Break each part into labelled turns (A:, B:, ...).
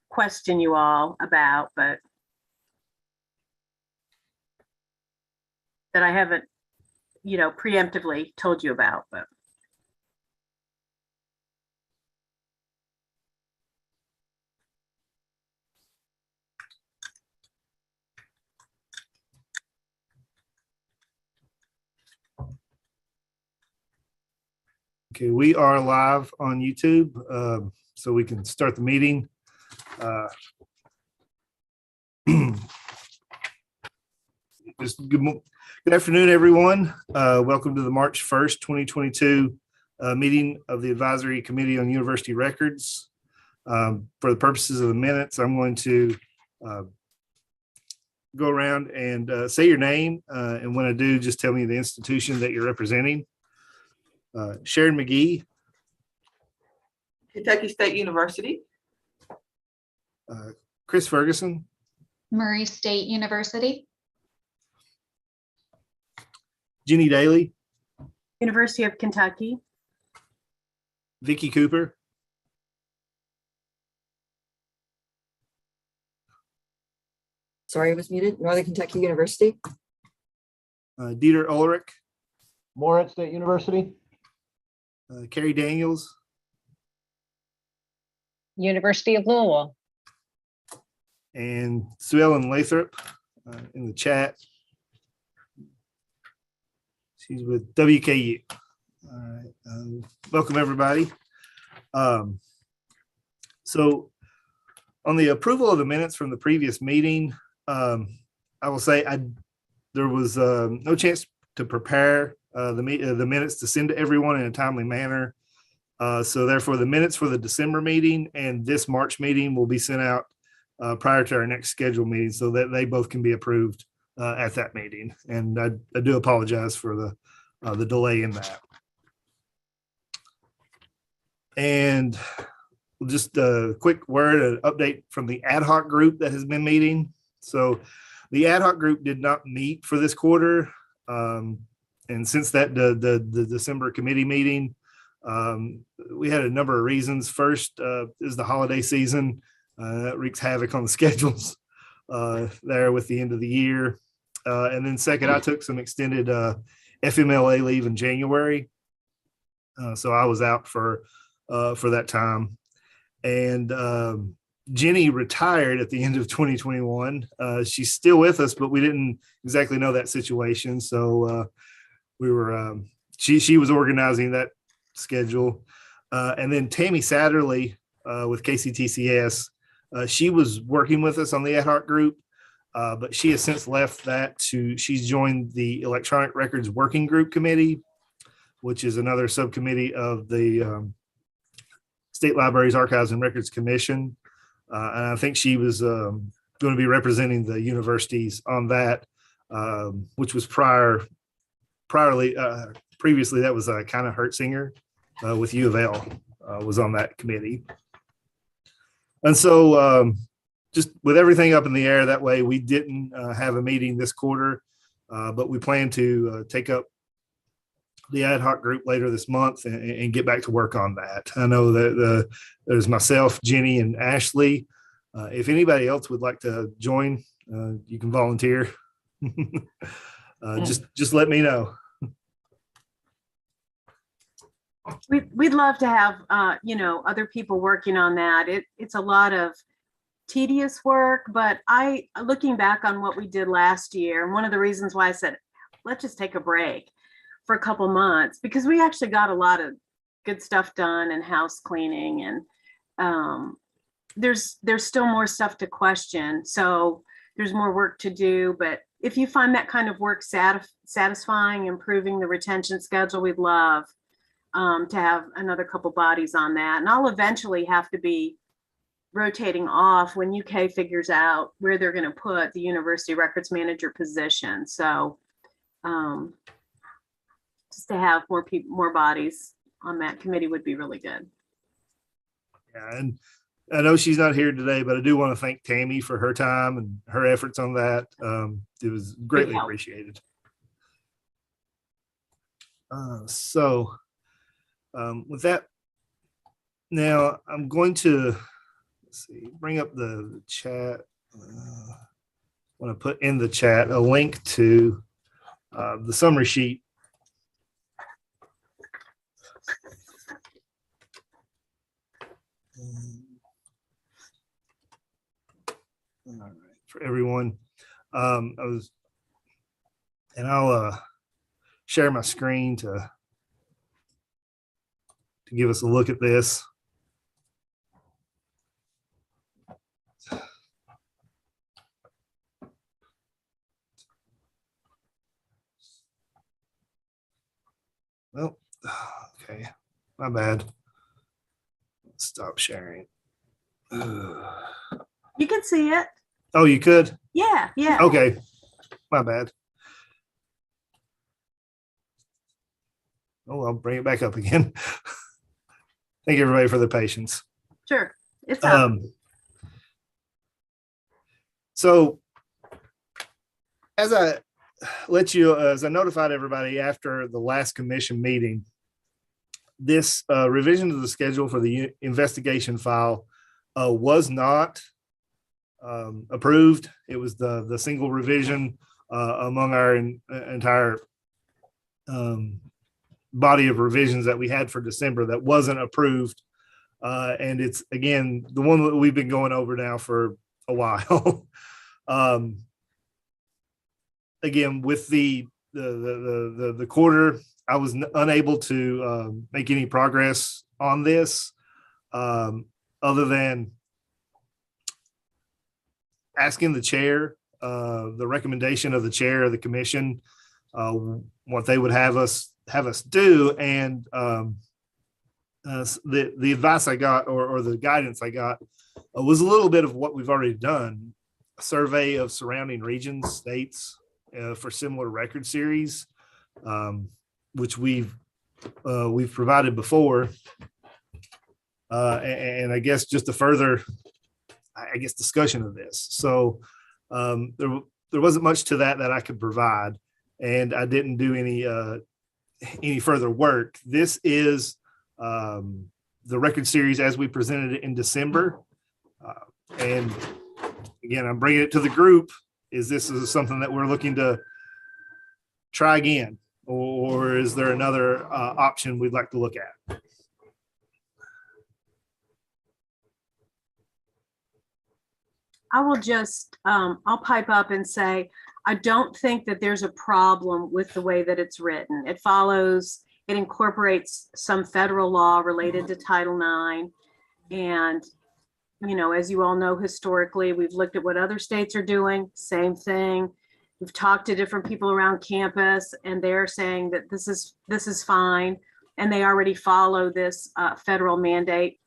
A: question you all about, but that I haven't, preemptively told you about, but.
B: Okay, we are live on YouTube, so we can start the meeting. Good afternoon, everyone. Welcome to the March 1st, 2022 meeting of the Advisory Committee on University Records. For the purposes of the minutes, I'm going to go around and say your name, and when I do, just tell me the institution that you're representing. Sharon McGee.
C: Kentucky State University.
B: Chris Ferguson.
D: Murray State University.
B: Jenny Daly.
A: University of Kentucky.
B: Vicky Cooper.
E: Sorry, I was muted. Northern Kentucky University.
B: Dieter Ulrich.
F: Morehead State University.
B: Carrie Daniels.
G: University of Louisville.
B: And Sue Ellen Lathrop in the chat. She's with WKU. All right. Welcome, everybody. So on the approval of the minutes from the previous meeting, I will say there was no chance to prepare the minutes to send to everyone in a timely manner. So therefore, the minutes for the December meeting and this March meeting will be sent out prior to our next scheduled meeting so that they both can be approved at that meeting. And I do apologize for the delay in that. And just a quick word, an update from the ad hoc group that has been meeting. So the ad hoc group did not meet for this quarter. And since that, the December committee meeting, we had a number of reasons. First is the holiday season. That wreaks havoc on the schedules there with the end of the year. And then second, I took some extended FMLA leave in January. So I was out for that time. And Jenny retired at the end of 2021. She's still with us, but we didn't exactly know that situation. So we were, she was organizing that schedule. And then Tammy Satterley with KCTCS, she was working with us on the ad hoc group, but she has since left that she's joined the Electronic Records Working Group Committee, which is another subcommittee of the State Libraries, Archives, and Records Commission. And I think she was going to be representing the universities on that, which was previously that was Kinda Hertzinger with U of L was on that committee. And so just with everything up in the air that way, we didn't have a meeting this quarter, but we plan to take up the ad hoc group later this month and get back to work on that. I know that there's myself, Jenny, and Ashley. If anybody else would like to join, you can volunteer. Just let me know.
A: We'd love to have, other people working on that. It's a lot of tedious work, but looking back on what we did last year, and one of the reasons why I said, let's just take a break for a couple months, because we actually got a lot of good stuff done and house cleaning, and there's still more stuff to question. So there's more work to do, but if you find that kind of work satisfying, improving the retention schedule, we'd love to have another couple bodies on that. And I'll eventually have to be rotating off when UK figures out where they're going to put the university records manager position. So just to have more bodies on that committee would be really good.
B: Yeah, and I know she's not here today, but I do want to thank Tammy for her time and her efforts on that. It was greatly appreciated. With that, now I'm going to let's see, bring up the chat. Want to put in the chat a link to the summary sheet. All right, for everyone. I'll share my screen to give us a look at this. Well, okay, my bad. Stop sharing.
A: You can see it.
B: Oh, you could?
A: Yeah, yeah.
B: Okay, my bad. Oh, I'll bring it back up again. Thank you, everybody, for their patience.
A: Sure. It's up.
B: So as I notified everybody after the last commission meeting, this revision to the schedule for the investigation file was not approved. It was the single revision among our entire body of revisions that we had for December that wasn't approved. And it's, again, the one that we've been going over now for a while. Again, with the quarter, I was unable to make any progress on this, other than asking the chair, the recommendation of the chair of the commission, what they would have us do, and the advice I got, or the guidance I got, was a little bit of what we've already done: a survey of surrounding regions, states, for similar record series, which we've provided before, and I guess just a further, discussion of this. So there wasn't much to that I could provide, and I didn't do any further work. This is the record series as we presented it in December, and again, I'm bringing it to the group. Is this something that we're looking to try again, or is there another option we'd like to look at?
A: I will just, I'll pipe up and say, I don't think that there's a problem with the way that it's written. It incorporates some federal law related to Title IX. And, as you all know, historically, we've looked at what other states are doing, same thing. We've talked to different people around campus, and they're saying that this is fine, and they already follow this federal mandate.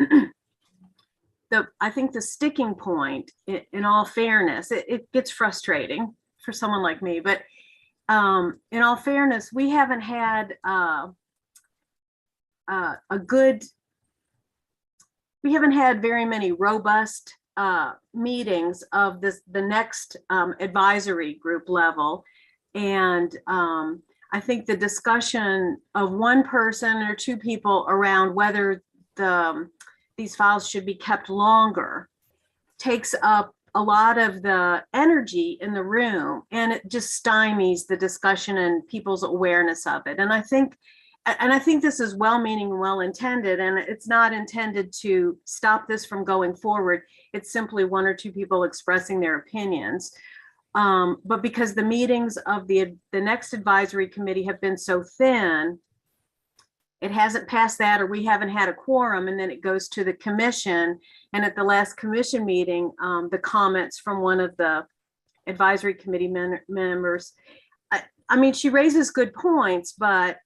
A: I think the sticking point, in all fairness, it gets frustrating for someone like me, but in all fairness, we haven't had we haven't had very many robust meetings of the next advisory group level. And I think the discussion of one person or two people around whether these files should be kept longer takes up a lot of the energy in the room, and it just stymies the discussion and people's awareness of it. And I think this is well-meaning and well-intended, and it's not intended to stop this from going forward. It's simply one or two people expressing their opinions. But because the meetings of the next advisory committee have been so thin, it hasn't passed that, or we haven't had a quorum, and then it goes to the commission. And at the last commission meeting, the comments from one of the advisory committee members, I mean, she raises good points, but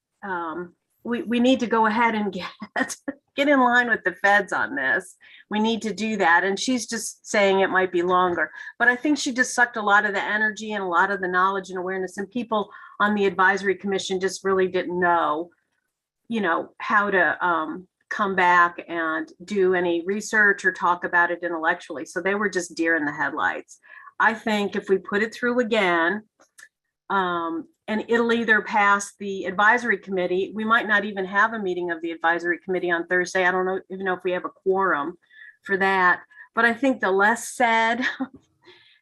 A: we need to go ahead and get in line with the feds on this. We need to do that. And she's just saying it might be longer, but I think she just sucked a lot of the energy and a lot of the knowledge and awareness, and people on the advisory commission just really didn't know, how to come back and do any research or talk about it intellectually. So they were just deer in the headlights. I think if we put it through again, and it'll either pass the advisory committee, we might not even have a meeting of the advisory committee on Thursday. I don't even know if we have a quorum for that, But I think the less said,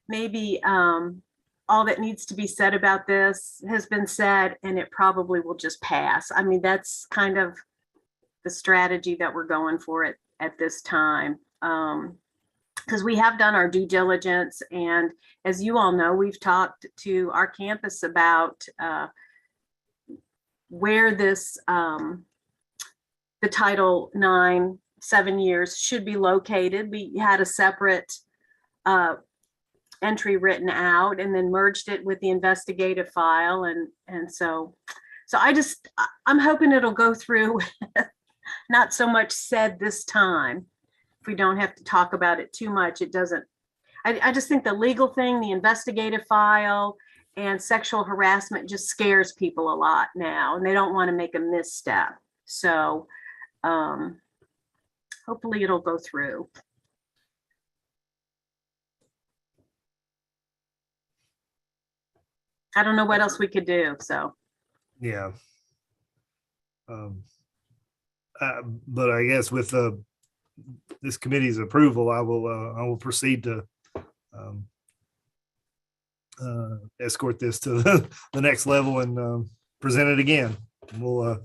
A: maybe all that needs to be said about this has been said, and it probably will just pass. I mean, that's kind of the strategy that we're going for at this time. Because we have done our due diligence, and as you all know, we've talked to our campus about where this the Title IX 7 years should be located. We had a separate entry written out and then merged it with the investigative file, and so I'm hoping it'll go through. Not so much said this time. If we don't have to talk about it too much, it doesn't. I just think the legal thing, the investigative file, and sexual harassment just scares people a lot now, and they don't want to make a misstep. So hopefully it'll go through. I don't know what else we could do, so.
B: Yeah. But I guess with this committee's approval, I will proceed to escort this to the next level and present it again. We'll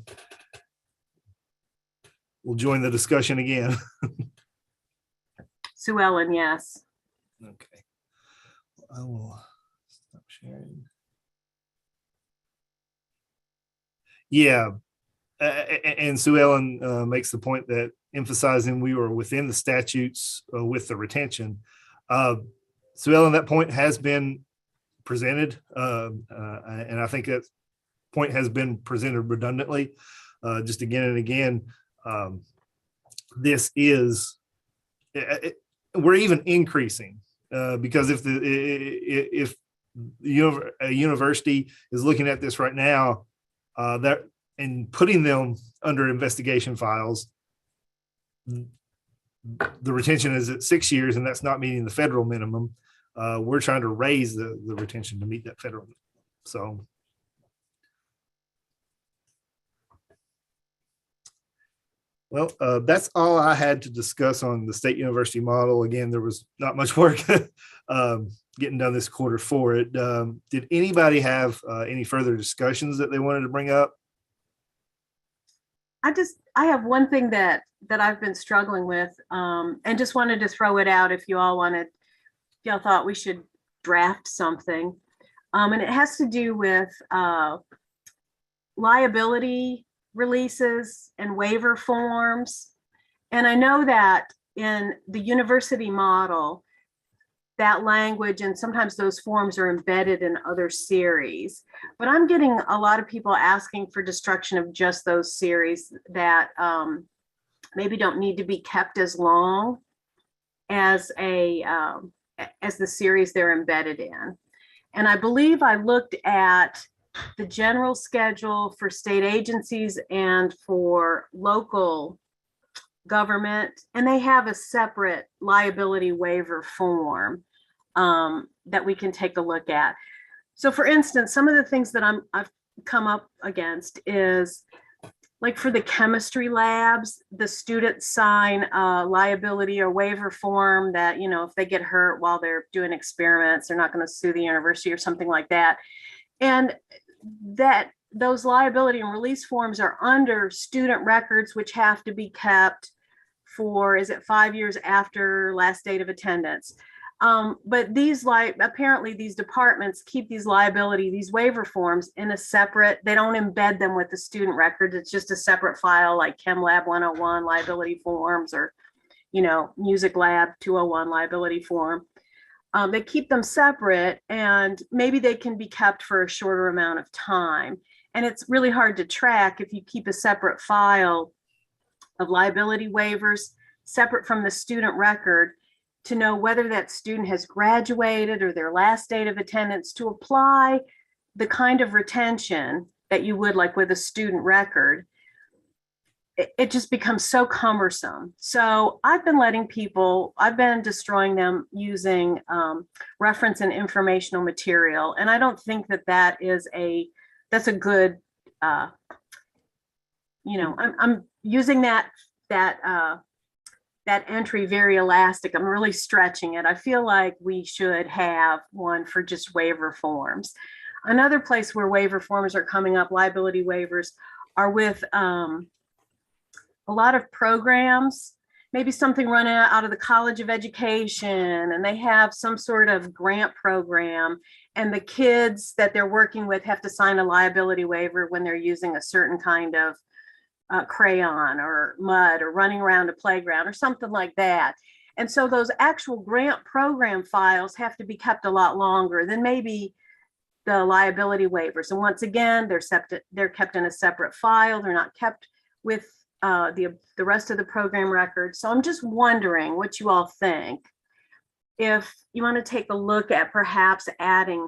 B: join the discussion again.
A: Sue Ellen, yes.
B: Okay. I will stop sharing. Yeah. And Sue Ellen makes the point that emphasizing we were within the statutes with the retention. Sue Ellen, that point has been presented, and I think that point has been presented redundantly, just again and again. This is, we're even increasing because if a university is looking at this right now, that and putting them under investigation files, the retention is at 6 years, and that's not meeting the federal minimum. We're trying to raise the retention to meet that federal minimum. So well, that's all I had to discuss on the state university model. Again, there was not much work getting done this quarter for it. Did anybody have any further discussions that they wanted to bring up?
A: I have one thing that I've been struggling with, and just wanted to throw it out if y'all thought we should draft something. And it has to do with liability releases and waiver forms. And I know that in the university model, that language and sometimes those forms are embedded in other series. But I'm getting a lot of people asking for destruction of just those series that maybe don't need to be kept as long as the series they're embedded in. And I believe I looked at the general schedule for state agencies and for local government, and they have a separate liability waiver form that we can take a look at. So for instance, some of the things that I've come up against is like for the chemistry labs, the students sign a liability or waiver form that, you know, if they get hurt while they're doing experiments, they're not going to sue the university or something like that. And that those liability and release forms are under student records, which have to be kept for, is it 5 years after last date of attendance? But apparently these departments keep these waiver forms in a separate, they don't embed them with the student records. It's just a separate file like Chem Lab 101 liability forms, or, you know, Music Lab 201 liability form. They keep them separate, and maybe they can be kept for a shorter amount of time. And it's really hard to track if you keep a separate file of liability waivers separate from the student record to know whether that student has graduated or their last date of attendance to apply the kind of retention that you would like with a student record. It just becomes so cumbersome. So I've been destroying them using reference and informational material. And I don't think that's a good, I'm using that that entry very elastic. I'm really stretching it. I feel like we should have one for just waiver forms. Another place where waiver forms are coming up, liability waivers, are with a lot of programs, maybe something run out of the College of Education, and they have some sort of grant program, and the kids that they're working with have to sign a liability waiver when they're using a certain kind of crayon or mud or running around a playground or something like that. And so those actual grant program files have to be kept a lot longer than maybe the liability waivers. And once again, they're kept in a separate file. They're not kept with the rest of the program records. So I'm just wondering what you all think. If you want to take a look at perhaps adding,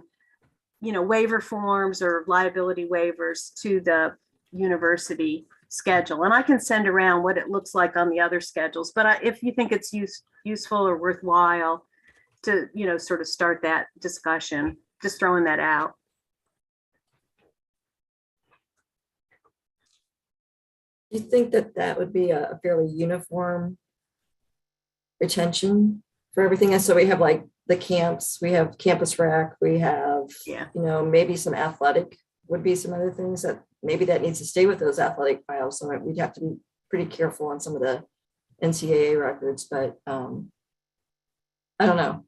A: waiver forms or liability waivers to the university schedule. And I can send around what it looks like on the other schedules. But if you think it's useful or worthwhile to, sort of start that discussion, just throwing that out.
E: Do you think that that would be a fairly uniform retention for everything? And so we have like the camps, we have campus rec, we have,
A: Yeah.
E: Maybe some athletic would be some other things that maybe that needs to stay with those athletic files. So we'd have to be pretty careful on some of the NCAA records, but I don't know.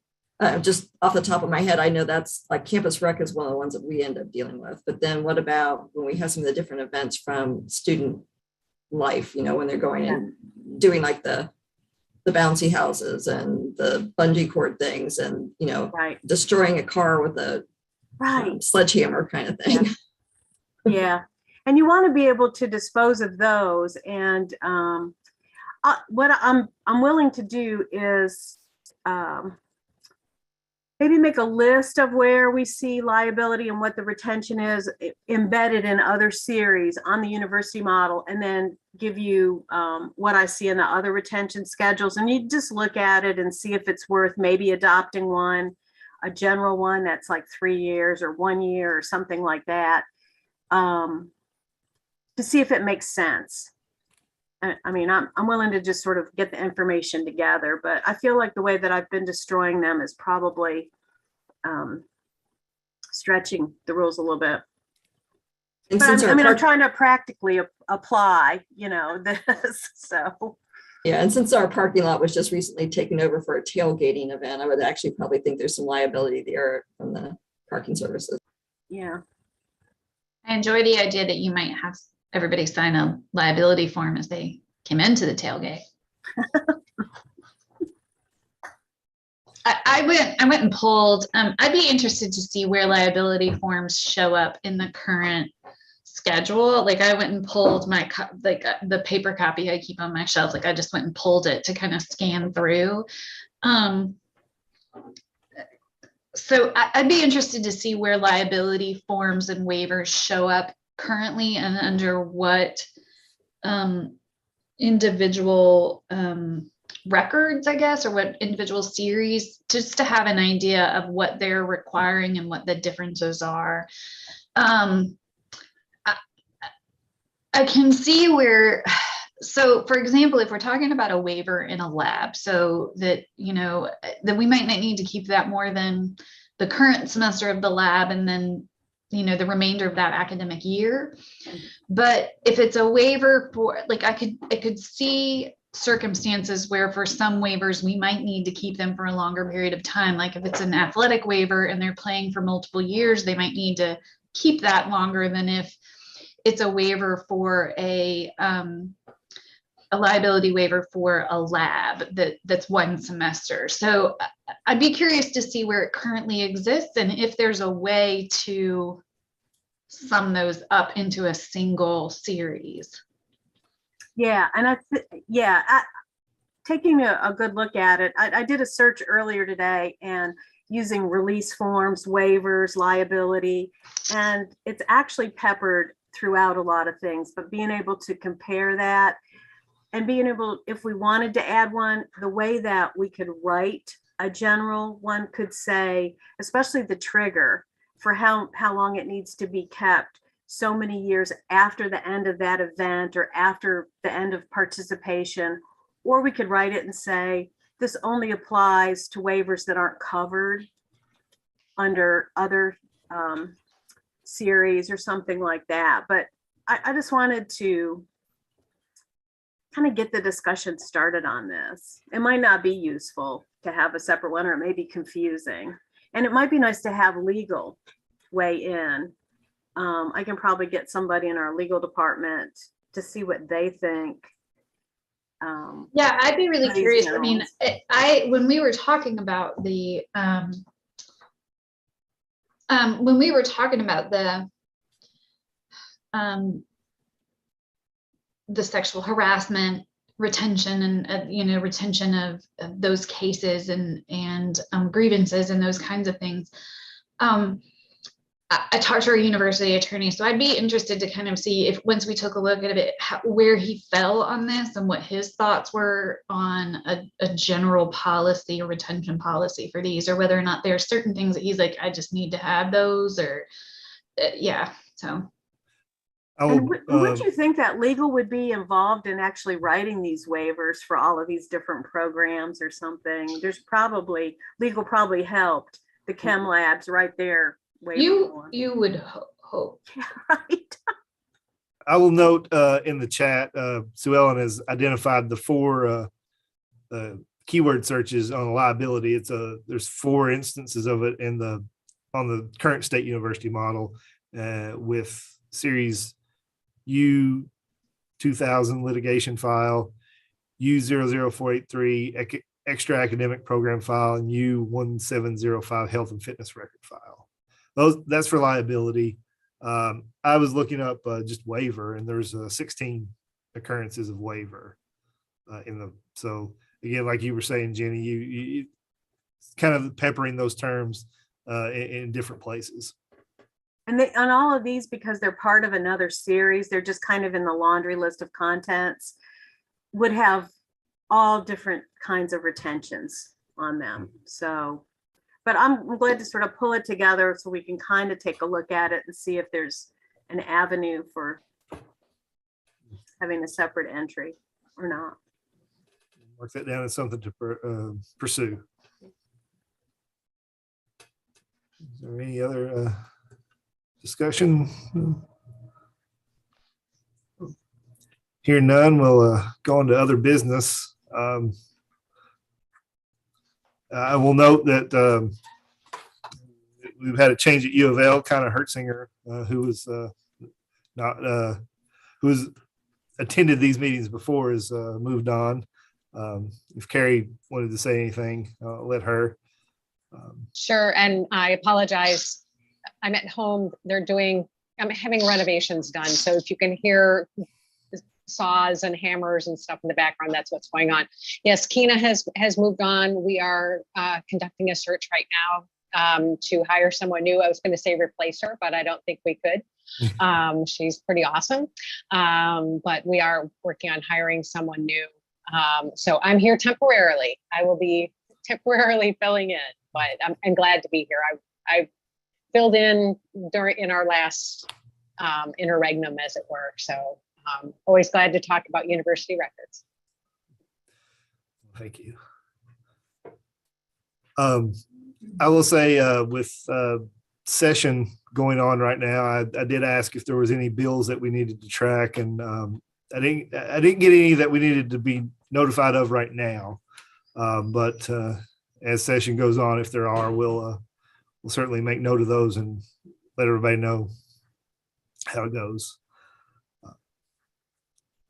E: Just off the top of my head, I know that's like campus rec is one of the ones that we end up dealing with. But then what about when we have some of the different events from student life, when they're going and doing like the bouncy houses and the bungee cord things and,
A: Right.
E: destroying a car with a
A: Right.
E: sledgehammer kind of thing.
A: Yeah. And you want to be able to dispose of those. And what I'm willing to do is maybe make a list of where we see liability and what the retention is embedded in other series on the university model, and then give you what I see in the other retention schedules. And you just look at it and see if it's worth maybe adopting one, a general one that's like 3 years or 1 year or something like that, to see if it makes sense. I mean, I'm willing to just sort of get the information together, but I feel like the way that I've been destroying them is probably stretching the rules a little bit.
E: And
A: But
E: since
A: I'm
E: our
A: trying to practically apply, this. So
E: and since our parking lot was just recently taken over for a tailgating event, I would actually probably think there's some liability there from the parking services.
A: yeah,
D: I enjoy the idea that you might have everybody sign a liability form as they came into the tailgate. I went and pulled, I'd be interested to see where liability forms show up in the current schedule. Like I went and pulled my, the paper copy I keep on my shelf. Like I just went and pulled it to kind of scan through. So I'd be interested to see where liability forms and waivers show up currently and under what individual records, I guess, or what individual series, just to have an idea of what they're requiring and what the differences are. I can see where, so for example, if we're talking about a waiver in a lab, so that, that we might not need to keep that more than the current semester of the lab and then, the remainder of that academic year. But if it's a waiver for, like, I could see circumstances where for some waivers, we might need to keep them for a longer period of time. Like if it's an athletic waiver and they're playing for multiple years, they might need to keep that longer than if it's a waiver for a liability waiver for a lab that's 1 semester. So I'd be curious to see where it currently exists and if there's a way to sum those up into a single series.
A: yeah, and taking a good look at it, I did a search earlier today and using release forms, waivers, liability, and it's actually peppered throughout a lot of things, but being able to compare that and being able, if we wanted to add one, the way that we could write a general one could say, especially the trigger for how long it needs to be kept so many years after the end of that event or after the end of participation, Or we could write it and say, this only applies to waivers that aren't covered under other series or something like that. But I just wanted to kind of get the discussion started on this. It might not be useful to have a separate one, or it may be confusing. And it might be nice to have legal weigh in. I can probably get somebody in our legal department to see what they think.
D: Yeah, I'd be really
A: Praise
D: curious. I mean,
A: generals.
D: when we were talking about when we were talking about the sexual harassment retention and retention of those cases and grievances and those kinds of things. I talked to our university attorney, so I'd be interested to kind of see if, once we took a look at it, where he fell on this and what his thoughts were on a general policy or retention policy for these, or whether or not there are certain things that he's like, I just need to have those, or yeah. So
B: I
A: And
B: will,
A: would you think that legal would be involved in actually writing these waivers for all of these different programs or something? There's probably, legal probably helped the chem labs write their waiver form.
D: you would hope.
A: Right?
B: I will note in the chat, Sue Ellen has identified the 4 keyword searches on liability. There's 4 instances of it on the current state university model with series U 2000 litigation file, U00483 extra academic program file, and U1705 health and fitness record file. That's for liability. I was looking up just waiver, and there's 16 occurrences of waiver so again, like you were saying, Jenny, you kind of peppering those terms in different places.
A: And on all of these, because they're part of another series, they're just kind of in the laundry list of contents, would have all different kinds of retentions on them. So, but I'm glad to sort of pull it together so we can kind of take a look at it and see if there's an avenue for having a separate entry or not.
B: Mark that down as something to pursue. Is there any other discussion? Hear none, we'll go on to other business. I will note that we've had a change at U of L. Kind of Hertzinger, who's attended these meetings before, has moved on. If Carrie wanted to say anything, I'll let her.
G: Sure, and I apologize. I'm at home. I'm having renovations done. So if you can hear saws and hammers and stuff in the background, that's what's going on. Yes, Kina has moved on. We are conducting a search right now to hire someone new. I was going to say replace her, but I don't think we could. She's pretty awesome. But we are working on hiring someone new. So I'm here temporarily. I will be temporarily filling in, but I'm glad to be here. I filled in in our last interregnum, as it were. So always glad to talk about university records.
B: Thank you. I will say with session going on right now, I did ask if there was any bills that we needed to track, and I didn't get any that we needed to be notified of right now. But as session goes on, if there are, we'll certainly make note of those and let everybody know how it goes.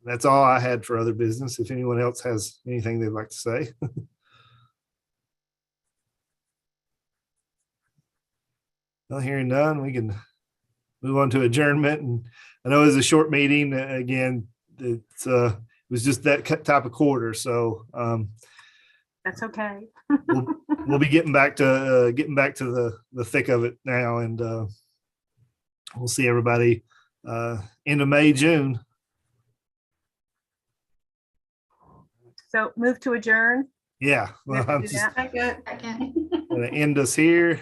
B: That's all I had for other business. If anyone else has anything they'd like to say. Well, hearing none, we can move on to adjournment. And I know it was a short meeting. Again, it was just that type of quarter. So
A: That's okay.
B: we'll be getting back to the thick of it now, and we'll see everybody end of May, June.
A: So move to adjourn.
B: Yeah,
A: We
B: well,
A: have to
B: I'm
A: do
B: just
A: that?
D: I can't.
B: gonna end us here.